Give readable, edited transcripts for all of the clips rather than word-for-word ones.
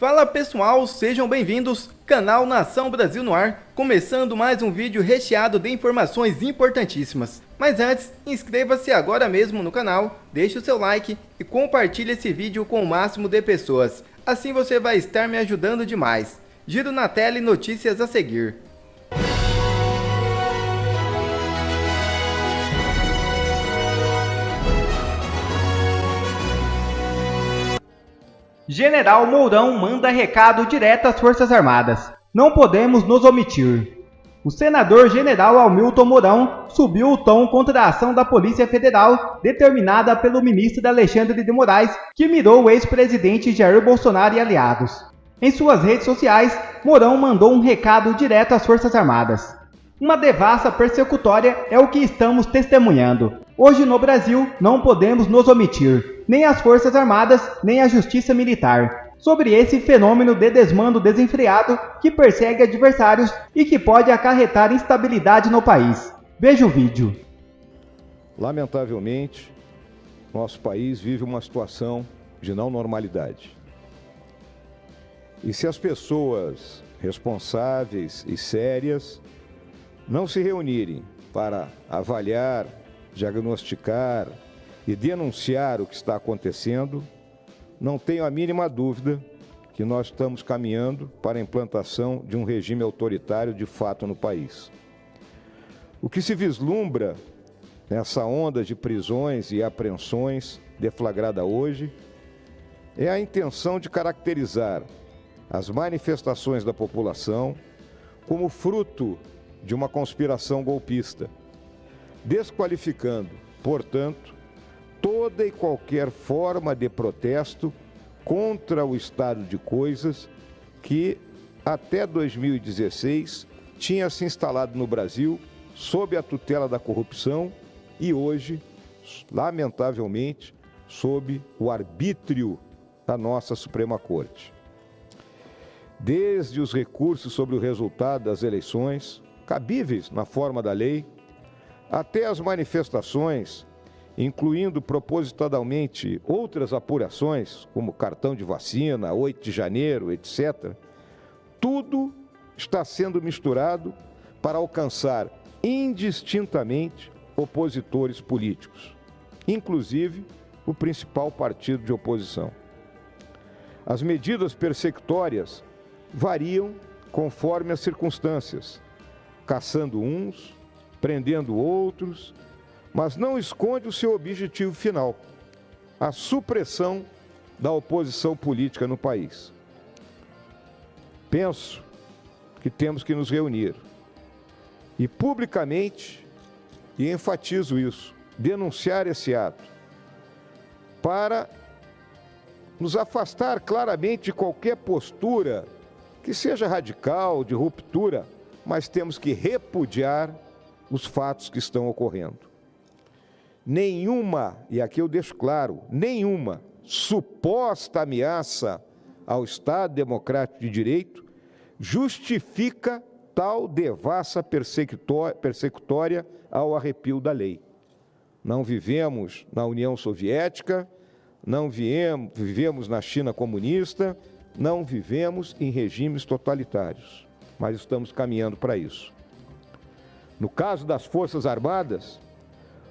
Fala pessoal, sejam bem-vindos, canal Nação Brasil no ar, começando mais um vídeo recheado de informações importantíssimas. Mas antes, inscreva-se agora mesmo no canal, deixe o seu like e compartilhe esse vídeo com o máximo de pessoas. Assim você vai estar me ajudando demais. Giro na tela e notícias a seguir. General Mourão manda recado direto às Forças Armadas. Não podemos nos omitir. O senador general Hamilton Mourão subiu o tom contra a ação da Polícia Federal determinada pelo ministro Alexandre de Moraes, que mirou o ex-presidente Jair Bolsonaro e aliados. Em suas redes sociais, Mourão mandou um recado direto às Forças Armadas. Uma devassa persecutória é o que estamos testemunhando. Hoje no Brasil não podemos nos omitir, nem as Forças Armadas, nem a Justiça Militar, sobre esse fenômeno de desmando desenfreado que persegue adversários e que pode acarretar instabilidade no país. Veja o vídeo. Lamentavelmente, nosso país vive uma situação de não normalidade. E se as pessoas responsáveis e sérias não se reunirem para avaliar, diagnosticar e denunciar o que está acontecendo, não tenho a mínima dúvida que nós estamos caminhando para a implantação de um regime autoritário de fato no país. O que se vislumbra nessa onda de prisões e apreensões deflagrada hoje é a intenção de caracterizar as manifestações da população como fruto de uma conspiração golpista, desqualificando, portanto, toda e qualquer forma de protesto contra o estado de coisas que, até 2016, tinha se instalado no Brasil sob a tutela da corrupção e hoje, lamentavelmente, sob o arbítrio da nossa Suprema Corte. Desde os recursos sobre o resultado das eleições, cabíveis na forma da lei, até as manifestações, incluindo propositadamente outras apurações, como cartão de vacina, 8 de janeiro, etc., tudo está sendo misturado para alcançar indistintamente opositores políticos, inclusive o principal partido de oposição. As medidas persecutórias variam conforme as circunstâncias, caçando uns, prendendo outros, mas não esconde o seu objetivo final, a supressão da oposição política no país. Penso que temos que nos reunir e publicamente, e enfatizo isso, denunciar esse ato, para nos afastar claramente de qualquer postura que seja radical, de ruptura, mas temos que repudiar os fatos que estão ocorrendo. Nenhuma, e aqui eu deixo claro, nenhuma suposta ameaça ao Estado Democrático de Direito justifica tal devassa persecutória ao arrepio da lei. Não vivemos na União Soviética, não vivemos na China comunista, não vivemos em regimes totalitários, mas estamos caminhando para isso. No caso das Forças Armadas,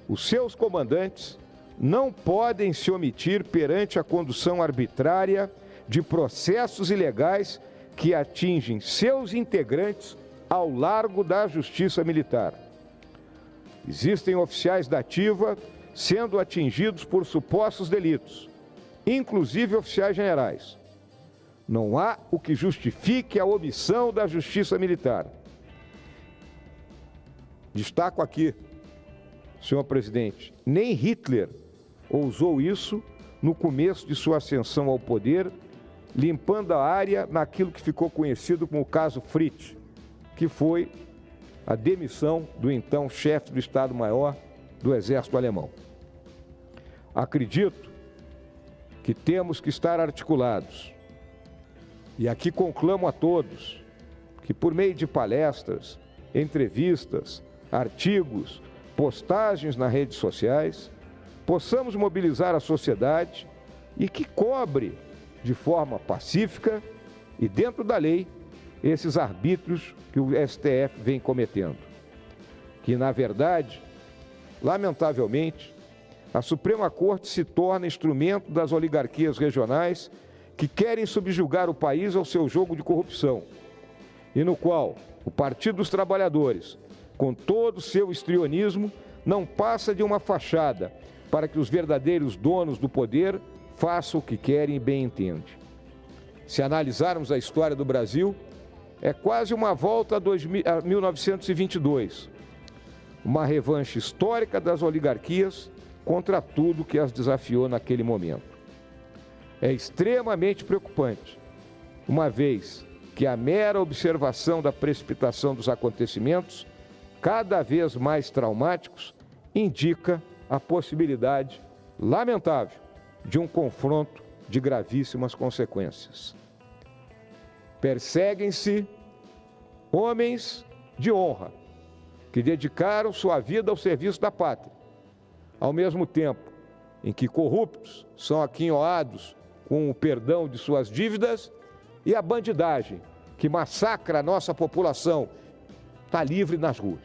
os seus comandantes não podem se omitir perante a condução arbitrária de processos ilegais que atingem seus integrantes ao largo da Justiça Militar. Existem oficiais da ativa sendo atingidos por supostos delitos, inclusive oficiais generais. Não há o que justifique a omissão da Justiça Militar. Destaco aqui, senhor presidente, nem Hitler ousou isso no começo de sua ascensão ao poder, limpando a área naquilo que ficou conhecido como o caso Fritz, que foi a demissão do então chefe do Estado-Maior do Exército Alemão. Acredito que temos que estar articulados. E aqui conclamo a todos que, por meio de palestras, entrevistas, artigos, postagens nas redes sociais, possamos mobilizar a sociedade e que cobre de forma pacífica e dentro da lei, esses arbítrios que o STF vem cometendo. Que, na verdade, lamentavelmente, a Suprema Corte se torna instrumento das oligarquias regionais que querem subjugar o país ao seu jogo de corrupção, e no qual o Partido dos Trabalhadores, com todo o seu histrionismo, não passa de uma fachada para que os verdadeiros donos do poder façam o que querem e bem entendem. Se analisarmos a história do Brasil, é quase uma volta a 1922, uma revanche histórica das oligarquias contra tudo que as desafiou naquele momento. É extremamente preocupante, uma vez que a mera observação da precipitação dos acontecimentos, cada vez mais traumáticos, indica a possibilidade lamentável de um confronto de gravíssimas consequências. Perseguem-se homens de honra, que dedicaram sua vida ao serviço da pátria, ao mesmo tempo em que corruptos são aquinhoados com o perdão de suas dívidas e a bandidagem, que massacra a nossa população, está livre nas ruas.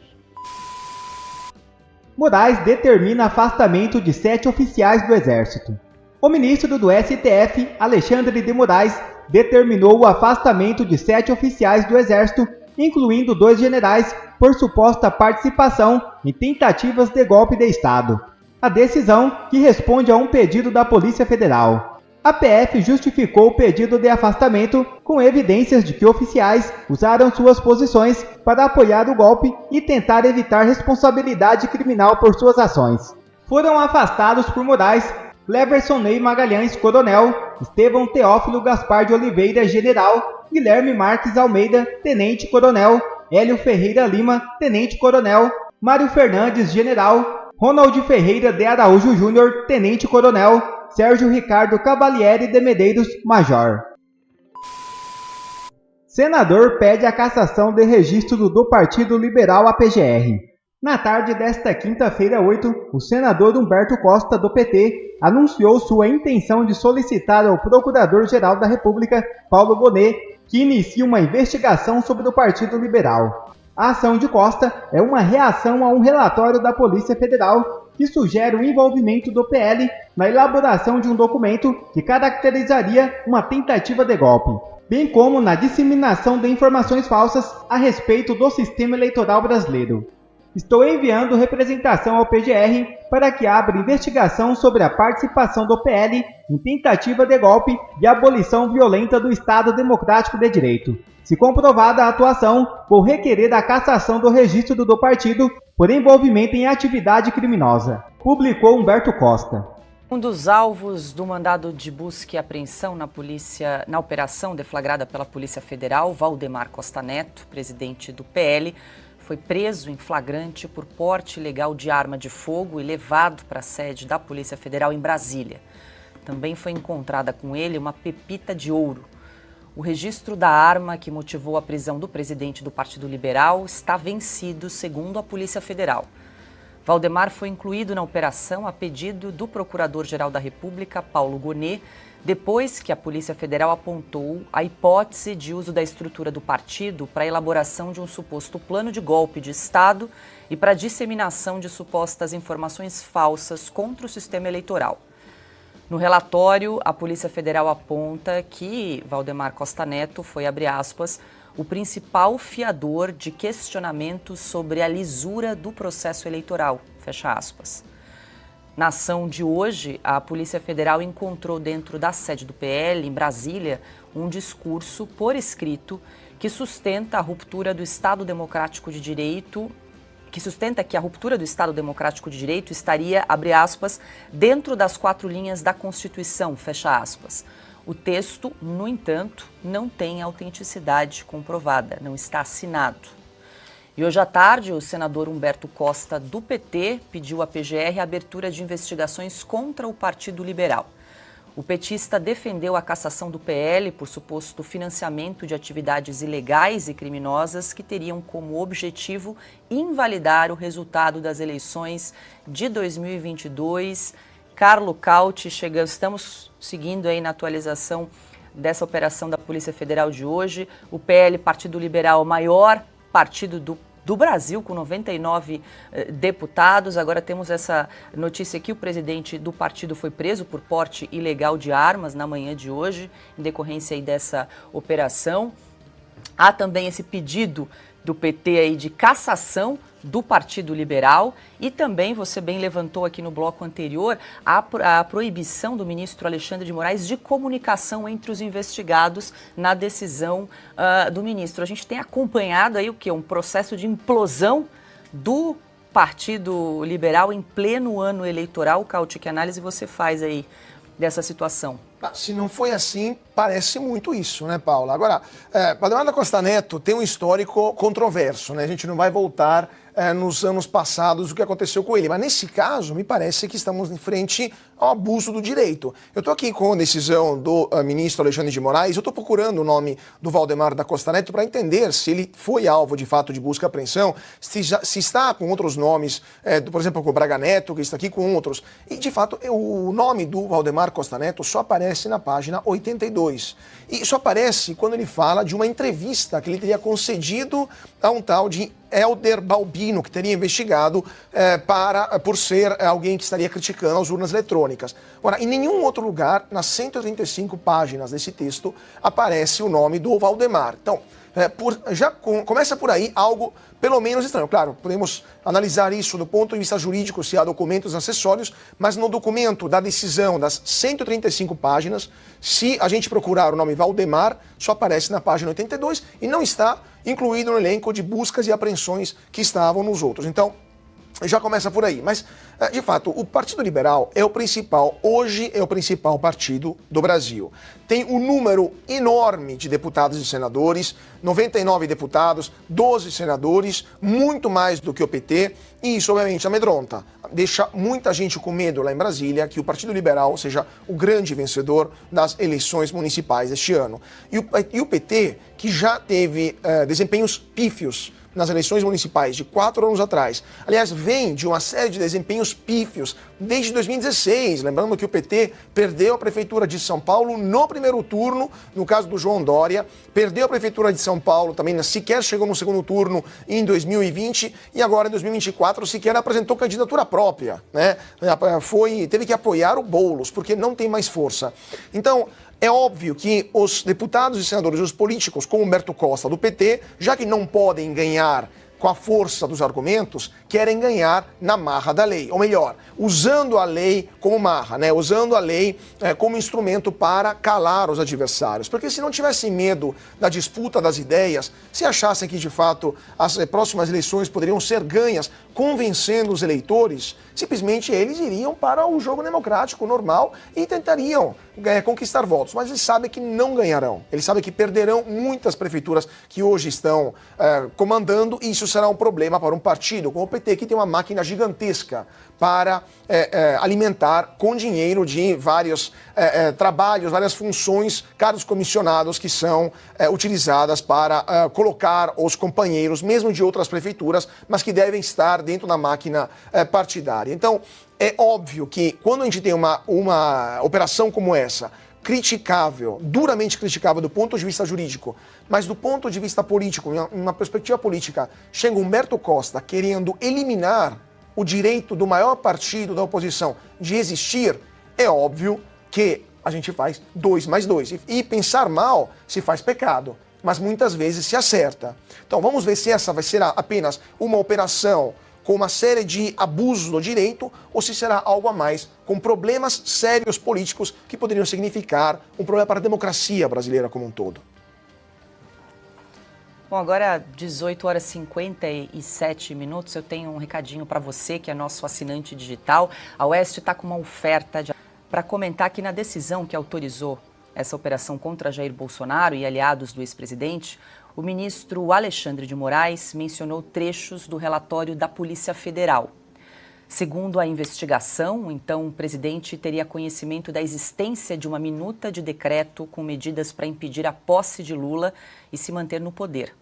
Moraes determina afastamento de 7 oficiais do Exército. O ministro do STF, Alexandre de Moraes, determinou o afastamento de 7 oficiais do Exército, incluindo 2 generais, por suposta participação em tentativas de golpe de Estado. A decisão, que responde a um pedido da Polícia Federal. A PF justificou o pedido de afastamento com evidências de que oficiais usaram suas posições para apoiar o golpe e tentar evitar responsabilidade criminal por suas ações. Foram afastados por Moraes Leverson Ney Magalhães, coronel, Estevão Teófilo Gaspar de Oliveira, general, Guilherme Marques Almeida, tenente-coronel, Hélio Ferreira Lima, tenente-coronel, Mário Fernandes, general, Ronald Ferreira de Araújo Júnior, tenente-coronel, Sérgio Ricardo Cavalieri de Medeiros, major. Senador pede a cassação de registro do Partido Liberal APGR. Na tarde desta quinta-feira 8, o senador Humberto Costa, do PT, anunciou sua intenção de solicitar ao Procurador-Geral da República, Paulo Gonet, que inicie uma investigação sobre o Partido Liberal. A ação de Costa é uma reação a um relatório da Polícia Federal que sugere o envolvimento do PL na elaboração de um documento que caracterizaria uma tentativa de golpe, bem como na disseminação de informações falsas a respeito do sistema eleitoral brasileiro. Estou enviando representação ao PGR para que abra investigação sobre a participação do PL em tentativa de golpe e abolição violenta do Estado Democrático de Direito. Se comprovada a atuação, vou requerer a cassação do registro do partido por envolvimento em atividade criminosa, publicou Humberto Costa. Um dos alvos do mandado de busca e apreensão na operação deflagrada pela Polícia Federal, Valdemar Costa Neto, presidente do PL, foi preso em flagrante por porte ilegal de arma de fogo e levado para a sede da Polícia Federal em Brasília. Também foi encontrada com ele uma pepita de ouro. O registro da arma que motivou a prisão do presidente do Partido Liberal está vencido, segundo a Polícia Federal. Valdemar foi incluído na operação a pedido do Procurador-Geral da República, Paulo Gonet, depois que a Polícia Federal apontou a hipótese de uso da estrutura do partido para a elaboração de um suposto plano de golpe de Estado e para a disseminação de supostas informações falsas contra o sistema eleitoral. No relatório, a Polícia Federal aponta que Valdemar Costa Neto foi, abre aspas, o principal fiador de questionamentos sobre a lisura do processo eleitoral, fecha aspas. Na ação de hoje, a Polícia Federal encontrou dentro da sede do PL, em Brasília, um discurso por escrito que sustenta a ruptura do Estado Democrático de Direito, estaria, abre aspas, dentro das 4 linhas da Constituição, fecha aspas. O texto, no entanto, não tem autenticidade comprovada, não está assinado. E hoje à tarde, o senador Humberto Costa, do PT, pediu à PGR a abertura de investigações contra o Partido Liberal. O petista defendeu a cassação do PL por suposto financiamento de atividades ilegais e criminosas que teriam como objetivo invalidar o resultado das eleições de 2022. Carlo Cauti, estamos seguindo aí na atualização dessa operação da Polícia Federal de hoje. O PL, Partido Liberal, maior partido do Brasil, com 99 deputados. Agora temos essa notícia aqui: o presidente do partido foi preso por porte ilegal de armas na manhã de hoje, em decorrência aí dessa operação. Há também esse pedido do PT aí de cassação do Partido Liberal e também, você bem levantou aqui no bloco anterior, a proibição do ministro Alexandre de Moraes de comunicação entre os investigados na decisão do ministro. A gente tem acompanhado aí o quê? Um processo de implosão do Partido Liberal em pleno ano eleitoral. Cauti, que análise você faz aí dessa situação? Se não foi assim, parece muito isso, né, Paula? Agora, Valdemar da Costa Neto tem um histórico controverso, né? A gente não vai voltar nos anos passados o que aconteceu com ele, mas nesse caso, me parece que estamos em frente ao abuso do direito. Eu estou aqui com a decisão do ministro Alexandre de Moraes, eu estou procurando o nome do Valdemar da Costa Neto para entender se ele foi alvo, de fato, de busca e apreensão, se está com outros nomes, por exemplo, com o Braga Neto, que está aqui com outros. E, de fato, o nome do Valdemar Costa Neto só aparece na página 82. E só aparece quando ele fala de uma entrevista que ele teria concedido a um tal de Helder Balbino, que teria investigado por ser alguém que estaria criticando as urnas eletrônicas. Ora, em nenhum outro lugar, nas 135 páginas desse texto, aparece o nome do Valdemar. Então, começa por aí algo pelo menos estranho. Claro, podemos analisar isso do ponto de vista jurídico, se há documentos acessórios, mas no documento da decisão das 135 páginas, se a gente procurar o nome Valdemar, só aparece na página 82 e não está incluído no elenco de buscas e apreensões que estavam nos outros. Então, já começa por aí. Mas, de fato, o Partido Liberal hoje é o principal partido do Brasil. Tem um número enorme de deputados e senadores, 99 deputados, 12 senadores, muito mais do que o PT, e isso, obviamente, amedronta. Deixa muita gente com medo lá em Brasília que o Partido Liberal seja o grande vencedor das eleições municipais deste ano. E o PT, que já teve desempenhos pífios nas eleições municipais de 4 anos atrás. Aliás, vem de uma série de desempenhos pífios desde 2016. Lembrando que o PT perdeu a Prefeitura de São Paulo no primeiro turno, no caso do João Dória, perdeu a Prefeitura de São Paulo também, sequer chegou no segundo turno em 2020 e agora em 2024 sequer apresentou candidatura própria, né? Teve que apoiar o Boulos, porque não tem mais força. Então, é óbvio que os deputados e senadores, os políticos, como Humberto Costa, do PT, já que não podem ganhar com a força dos argumentos, querem ganhar na marra da lei. Ou melhor, usando a lei como marra, né? Usando a lei como instrumento para calar os adversários. Porque se não tivessem medo da disputa das ideias, se achassem que, de fato, as próximas eleições poderiam ser ganhas convencendo os eleitores, simplesmente eles iriam para o jogo democrático normal e tentariam conquistar votos. Mas eles sabem que não ganharão. Eles sabem que perderão muitas prefeituras que hoje estão comandando, e isso será um problema para um partido como o PT, que tem uma máquina gigantesca para alimentar com dinheiro de vários trabalhos, várias funções, cargos comissionados que são utilizadas para colocar os companheiros, mesmo de outras prefeituras, mas que devem estar dentro da máquina partidária. Então, é óbvio que quando a gente tem uma operação como essa, criticável, duramente criticável do ponto de vista jurídico, mas do ponto de vista político, uma perspectiva política, chega Humberto Costa querendo eliminar o direito do maior partido da oposição de existir, é óbvio que a gente faz 2 mais 2. E pensar mal se faz pecado, mas muitas vezes se acerta. Então vamos ver se essa vai ser apenas uma operação com uma série de abusos do direito, ou se será algo a mais, com problemas sérios políticos que poderiam significar um problema para a democracia brasileira como um todo. Bom, agora 18 horas e 57 minutos, eu tenho um recadinho para você, que é nosso assinante digital. A Oeste está com uma oferta para comentar que na decisão que autorizou essa operação contra Jair Bolsonaro e aliados do ex-presidente, o ministro Alexandre de Moraes mencionou trechos do relatório da Polícia Federal. Segundo a investigação, então, o presidente teria conhecimento da existência de uma minuta de decreto com medidas para impedir a posse de Lula e se manter no poder.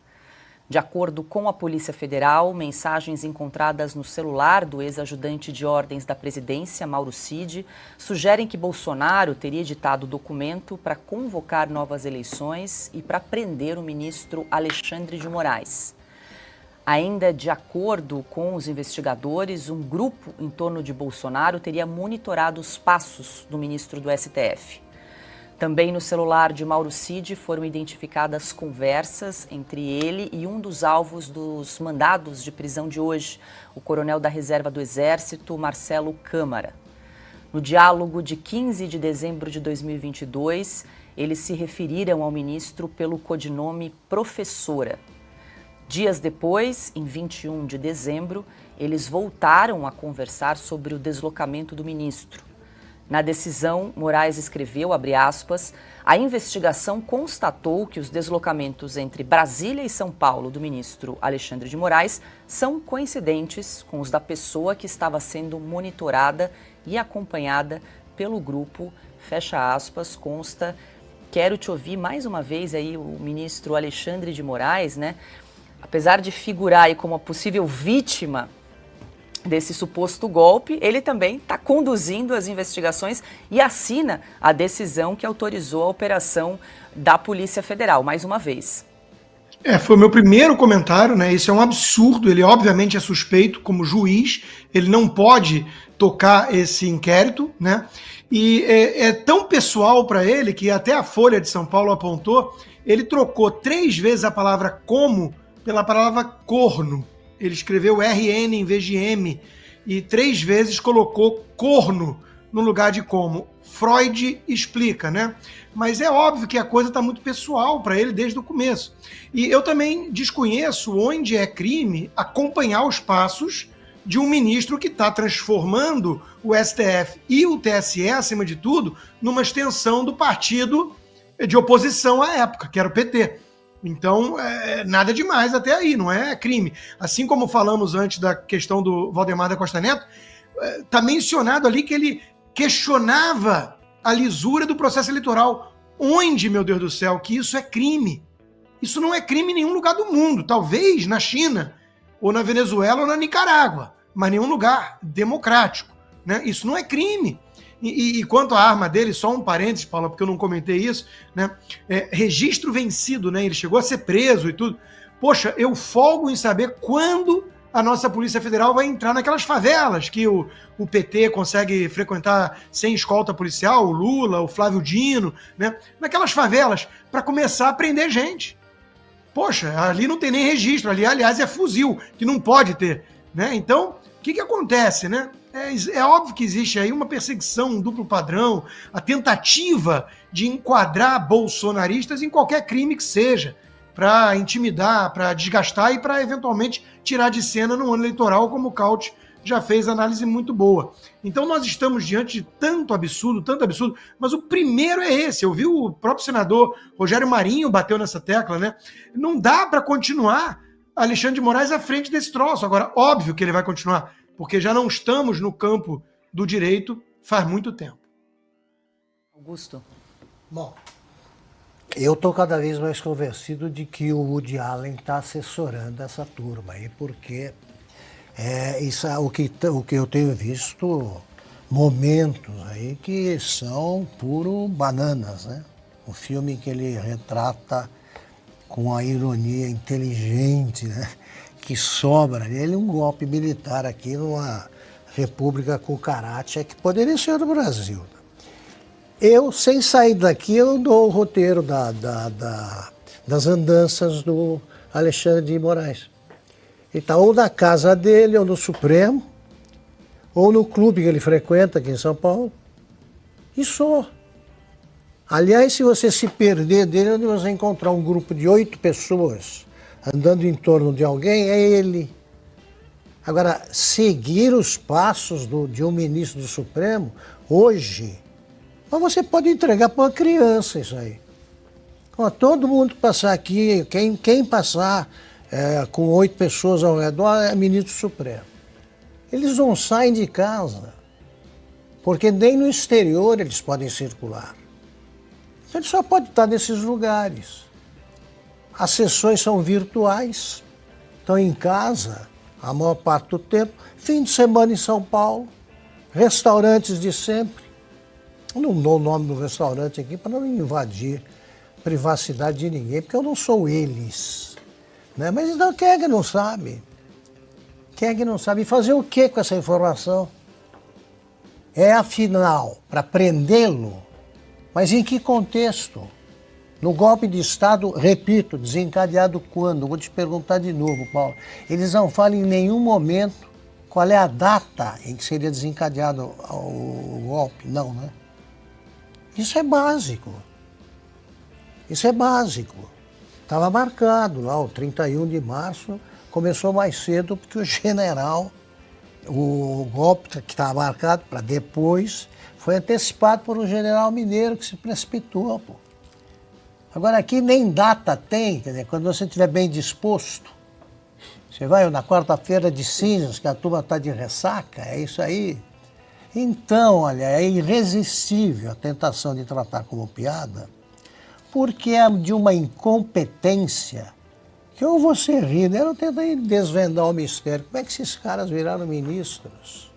De acordo com a Polícia Federal, mensagens encontradas no celular do ex-ajudante de ordens da presidência, Mauro Cid, sugerem que Bolsonaro teria editado o documento para convocar novas eleições e para prender o ministro Alexandre de Moraes. Ainda de acordo com os investigadores, um grupo em torno de Bolsonaro teria monitorado os passos do ministro do STF. Também no celular de Mauro Cid foram identificadas conversas entre ele e um dos alvos dos mandados de prisão de hoje, o coronel da Reserva do Exército, Marcelo Câmara. No diálogo de 15 de dezembro de 2022, eles se referiram ao ministro pelo codinome Professora. Dias depois, em 21 de dezembro, eles voltaram a conversar sobre o deslocamento do ministro. Na decisão, Moraes escreveu, abre aspas, a investigação constatou que os deslocamentos entre Brasília e São Paulo do ministro Alexandre de Moraes são coincidentes com os da pessoa que estava sendo monitorada e acompanhada pelo grupo, fecha aspas, consta. Quero te ouvir mais uma vez aí o ministro Alexandre de Moraes, né? Apesar de figurar aí como a possível vítima desse suposto golpe, ele também está conduzindo as investigações e assina a decisão que autorizou a operação da Polícia Federal, mais uma vez. Foi o meu primeiro comentário, né? Isso é um absurdo, ele obviamente é suspeito como juiz, ele não pode tocar esse inquérito, né? E é tão pessoal para ele que até a Folha de São Paulo apontou, ele trocou 3 vezes a palavra como pela palavra corno. Ele escreveu RN em vez de M e 3 vezes colocou corno no lugar de como. Freud explica, né? Mas é óbvio que a coisa está muito pessoal para ele desde o começo. E eu também desconheço onde é crime acompanhar os passos de um ministro que está transformando o STF e o TSE, acima de tudo, numa extensão do partido de oposição à época, que era o PT. Então, nada demais até aí, não é crime. Assim como falamos antes da questão do Valdemar da Costa Neto, está mencionado ali que ele questionava a lisura do processo eleitoral. Onde, meu Deus do céu, que isso é crime? Isso não é crime em nenhum lugar do mundo. Talvez na China, ou na Venezuela, ou na Nicarágua, mas nenhum lugar democrático, né? Isso não é crime. E quanto à arma dele, só um parênteses, Paula, porque eu não comentei isso, né? Registro vencido, né? Ele chegou a ser preso e tudo. Poxa, eu folgo em saber quando a nossa Polícia Federal vai entrar naquelas favelas que o PT consegue frequentar sem escolta policial, o Lula, o Flávio Dino, né? Naquelas favelas, para começar a prender gente. Poxa, ali não tem nem registro, ali, aliás, é fuzil, que não pode ter, né? Então, o que acontece, né? É óbvio que existe aí uma perseguição, um duplo padrão, a tentativa de enquadrar bolsonaristas em qualquer crime que seja, para intimidar, para desgastar e para eventualmente tirar de cena no ano eleitoral, como o Caute já fez análise muito boa. Então nós estamos diante de tanto absurdo, mas o primeiro é esse. Eu vi o próprio senador Rogério Marinho bateu nessa tecla, né? Não dá para continuar Alexandre de Moraes à frente desse troço. Agora, óbvio que ele vai continuar, porque já não estamos no campo do direito faz muito tempo. Augusto. Bom, eu estou cada vez mais convencido de que o Woody Allen está assessorando essa turma aí, porque isso é o que eu tenho visto, momentos aí que são puro bananas, né? Um filme que ele retrata com a ironia inteligente, né? Que sobra nele um golpe militar aqui numa república cucaracha que poderia ser do Brasil. Eu, sem sair daqui, eu dou o roteiro das andanças do Alexandre de Moraes. Ele está ou na casa dele, ou no Supremo, ou no clube que ele frequenta aqui em São Paulo, e só. Aliás, se você se perder dele, onde você encontrar um grupo de 8 pessoas andando em torno de alguém, é ele. Agora, seguir os passos de um ministro do Supremo, hoje, mas você pode entregar para uma criança isso aí. Ó, todo mundo que passar aqui, quem passar com 8 pessoas ao redor é ministro do Supremo. Eles não saem de casa, porque nem no exterior eles podem circular. Ele só pode estar nesses lugares. As sessões são virtuais. estão em casa a maior parte do tempo, fim de semana em São Paulo, restaurantes de sempre. Eu não dou o nome do restaurante aqui para não invadir a privacidade de ninguém, porque eu não sou eles. Né? Mas então, quem é que não sabe? Quem é que não sabe? E fazer o que com essa informação? É, afinal, para prendê-lo, mas em que contexto? No golpe de Estado, repito, desencadeado quando? Vou te perguntar de novo, Paulo. Eles não falam em nenhum momento qual é a data em que seria desencadeado o golpe. Não, né? Isso é básico. Isso é básico. Estava marcado lá, o 31 de março, começou mais cedo porque o general, o golpe que estava marcado para depois, foi antecipado por um general mineiro que se precipitou, pô. Agora aqui nem data tem, quer dizer, quando você estiver bem disposto, você vai na quarta-feira de cinzas, que a turma está de ressaca, é isso aí. Então, olha, é irresistível a tentação de tratar como piada, porque é de uma incompetência que ou você ri, né? Eu não tento desvendar o mistério. Como é que esses caras viraram ministros?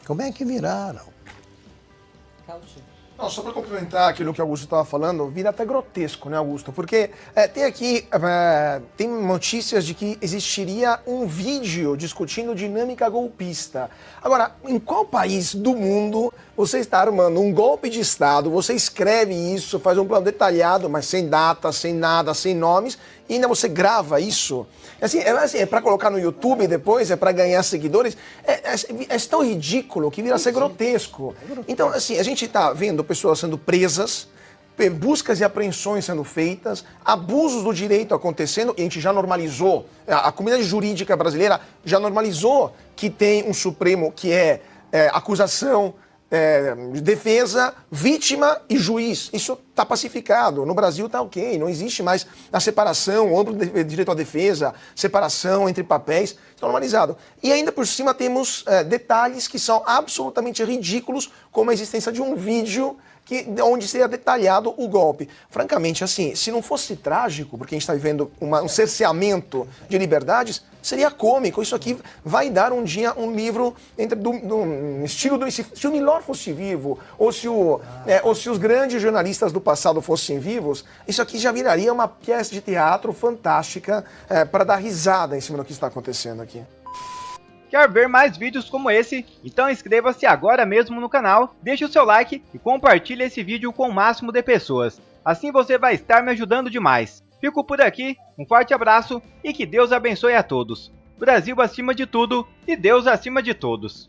Como é que viraram? Não, só para complementar aquilo que o Augusto estava falando, vira até grotesco, né, Augusto? Porque tem notícias de que existiria um vídeo discutindo dinâmica golpista. Agora, em qual país do mundo você está armando um golpe de Estado, você escreve isso, faz um plano detalhado, mas sem data, sem nada, sem nomes, e ainda você grava isso? É para colocar no YouTube depois, é para ganhar seguidores, é tão ridículo que vira a ser grotesco. Então, assim, a gente está vendo pessoas sendo presas, buscas e apreensões sendo feitas, abusos do direito acontecendo, e a gente já normalizou, a comunidade jurídica brasileira já normalizou que tem um Supremo que é acusação, defesa, vítima e juiz. Isso está pacificado. No Brasil está ok. Não existe mais a separação, o amplo direito à defesa, separação entre papéis. Está normalizado. E ainda por cima temos detalhes que são absolutamente ridículos, como a existência de um vídeo onde seria detalhado o golpe. Francamente, assim, se não fosse trágico, porque a gente está vivendo um cerceamento de liberdades, seria cômico. Isso aqui vai dar um dia um livro no estilo se o Milor fosse vivo, ou se os grandes jornalistas do passado fossem vivos, isso aqui já viraria uma peça de teatro fantástica para dar risada em cima do que está acontecendo aqui. Quer ver mais vídeos como esse? Então inscreva-se agora mesmo no canal, deixe o seu like e compartilhe esse vídeo com o máximo de pessoas. Assim você vai estar me ajudando demais. Fico por aqui, um forte abraço e que Deus abençoe a todos. Brasil acima de tudo e Deus acima de todos.